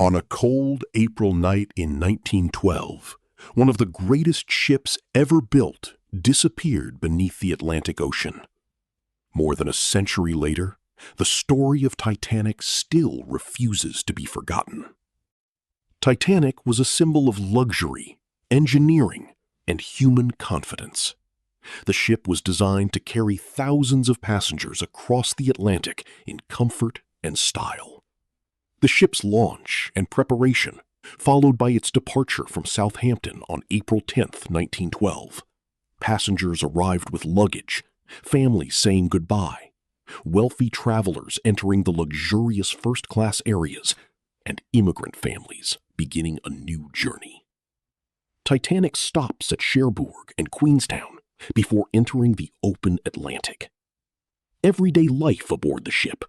On a cold April night in 1912, one of the greatest ships ever built disappeared beneath the Atlantic Ocean. More than a century later, the story of Titanic still refuses to be forgotten. Titanic was a symbol of luxury, engineering, and human confidence. The ship was designed to carry thousands of passengers across the Atlantic in comfort and style. The ship's launch and preparation, followed by its departure from Southampton on April 10, 1912. Passengers arrived with luggage, families saying goodbye, wealthy travelers entering the luxurious first-class areas, and immigrant families beginning a new journey. Titanic stops at Cherbourg and Queenstown before entering the open Atlantic. Everyday life aboard the ship,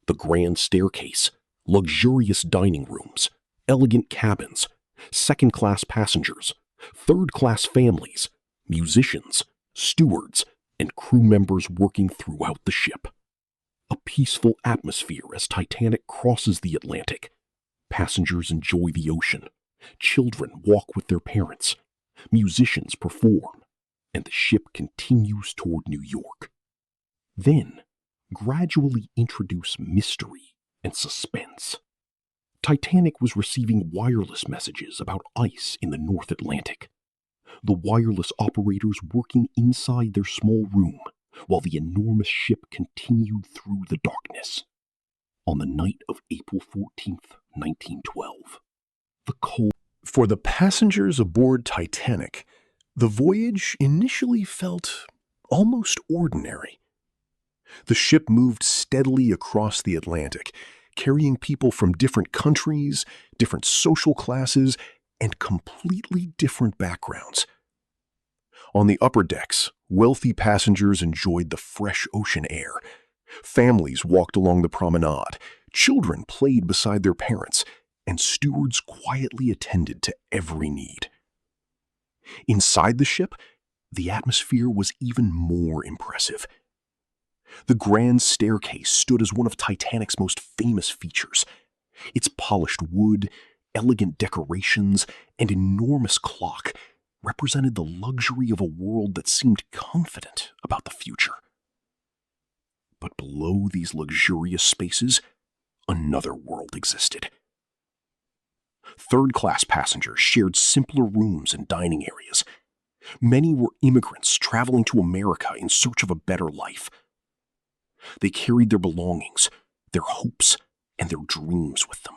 the grand staircase, luxurious dining rooms, elegant cabins, second-class passengers, third-class families, musicians, stewards, and crew members working throughout the ship. A peaceful atmosphere as Titanic crosses the Atlantic. Passengers enjoy the ocean. Children walk with their parents. Musicians perform. And the ship continues toward New York. Then, gradually introduce mystery and suspense. Titanic was receiving wireless messages about ice in the North Atlantic. The wireless operators working inside their small room while the enormous ship continued through the darkness. On the night of April 14th, 1912, the cold... For the passengers aboard Titanic, the voyage initially felt almost ordinary. The ship moved steadily across the Atlantic, carrying people from different countries, different social classes, and completely different backgrounds. On the upper decks, wealthy passengers enjoyed the fresh ocean air. Families walked along the promenade, children played beside their parents, and stewards quietly attended to every need. Inside the ship, the atmosphere was even more impressive. The grand staircase stood as one of Titanic's most famous features. Its polished wood, elegant decorations, and enormous clock represented the luxury of a world that seemed confident about the future. But below these luxurious spaces, another world existed. Third-class passengers shared simpler rooms and dining areas. Many were immigrants traveling to America in search of a better life. They carried their belongings, their hopes, and their dreams with them.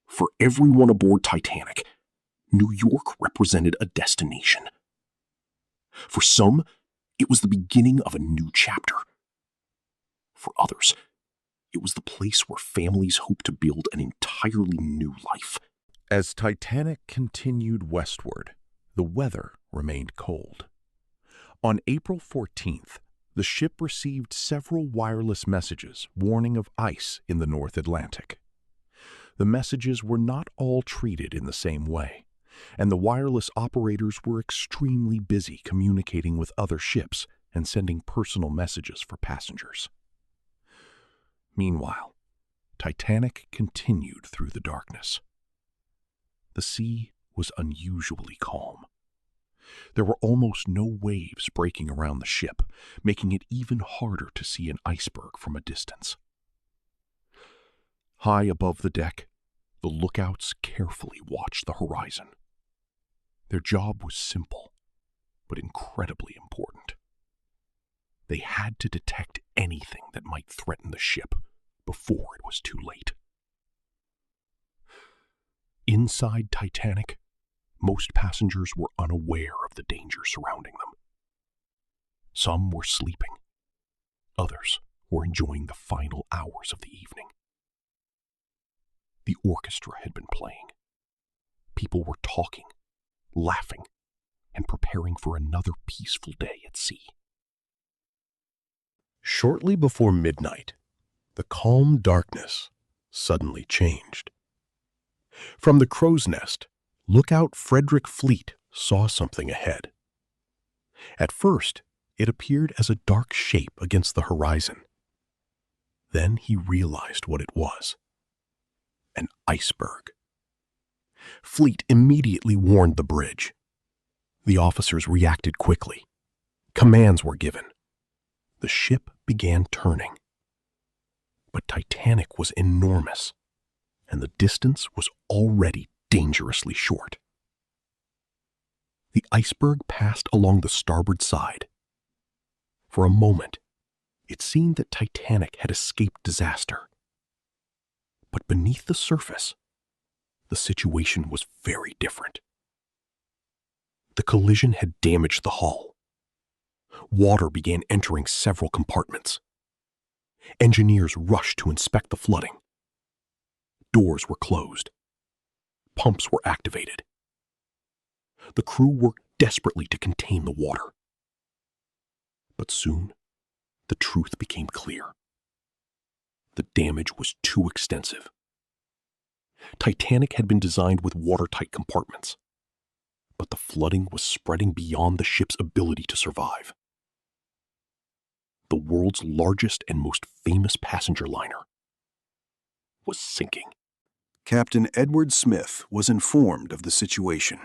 For everyone aboard Titanic, New York represented a destination. For some, it was the beginning of a new chapter. For others, it was the place where families hoped to build an entirely new life. As Titanic continued westward, the weather remained cold. On April 14th, the ship received several wireless messages warning of ice in the North Atlantic. The messages were not all treated in the same way, and the wireless operators were extremely busy communicating with other ships and sending personal messages for passengers. Meanwhile, Titanic continued through the darkness. The sea was unusually calm. There were almost no waves breaking around the ship, making it even harder to see an iceberg from a distance. High above the deck, the lookouts carefully watched the horizon. Their job was simple, but incredibly important. They had to detect anything that might threaten the ship before it was too late. Inside Titanic, most passengers were unaware of the danger surrounding them. Some were sleeping. Others were enjoying the final hours of the evening. The orchestra had been playing. People were talking, laughing, and preparing for another peaceful day at sea. Shortly before midnight, the calm darkness suddenly changed. From the crow's nest, lookout Frederick Fleet saw something ahead. At first, it appeared as a dark shape against the horizon. Then he realized what it was. an iceberg. Fleet immediately warned the bridge. The officers reacted quickly. Commands were given. The ship began turning. But Titanic was enormous, and the distance was already dangerously short. The iceberg passed along the starboard side. For a moment, it seemed that Titanic had escaped disaster. But beneath the surface, the situation was very different. The collision had damaged the hull. Water began entering several compartments. Engineers rushed to inspect the flooding. Doors were closed. Pumps were activated. The crew worked desperately to contain the water. But soon, the truth became clear. The damage was too extensive. Titanic had been designed with watertight compartments, but the flooding was spreading beyond the ship's ability to survive. The world's largest and most famous passenger liner was sinking. Captain Edward Smith was informed of the situation.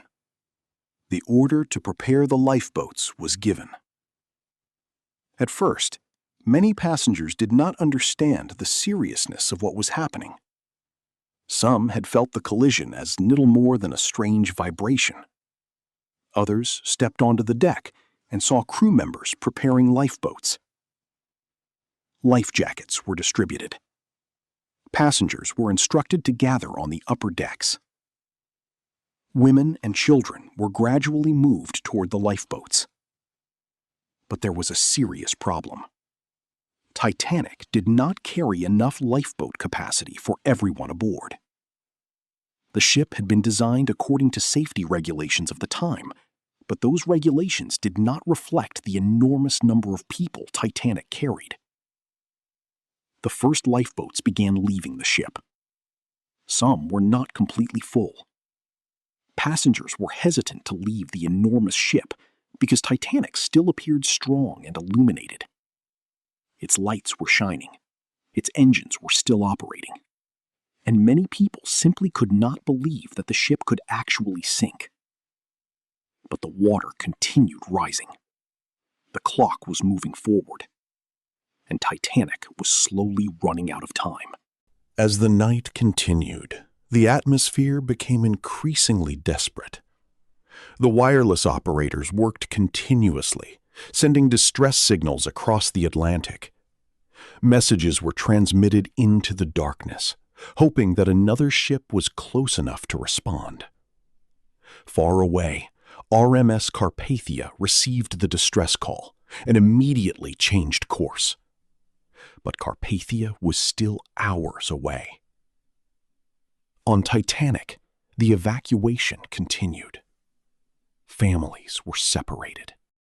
The order to prepare the lifeboats was given. At first, many passengers did not understand the seriousness of what was happening. Some had felt the collision as little more than a strange vibration. Others stepped onto the deck and saw crew members preparing lifeboats. Life jackets were distributed. Passengers were instructed to gather on the upper decks. Women and children were gradually moved toward the lifeboats. But there was a serious problem. Titanic did not carry enough lifeboat capacity for everyone aboard. The ship had been designed according to safety regulations of the time, but those regulations did not reflect the enormous number of people Titanic carried. The first lifeboats began leaving the ship. Some were not completely full. Passengers were hesitant to leave the enormous ship because Titanic still appeared strong and illuminated. Its lights were shining. Its engines were still operating. And many people simply could not believe that the ship could actually sink. But the water continued rising. The clock was moving forward, and Titanic was slowly running out of time. As the night continued, the atmosphere became increasingly desperate. The wireless operators worked continuously, sending distress signals across the Atlantic. Messages were transmitted into the darkness, hoping that another ship was close enough to respond. Far away, RMS Carpathia received the distress call and immediately changed course. But Carpathia was still hours away. On Titanic, the evacuation continued. Families were separated.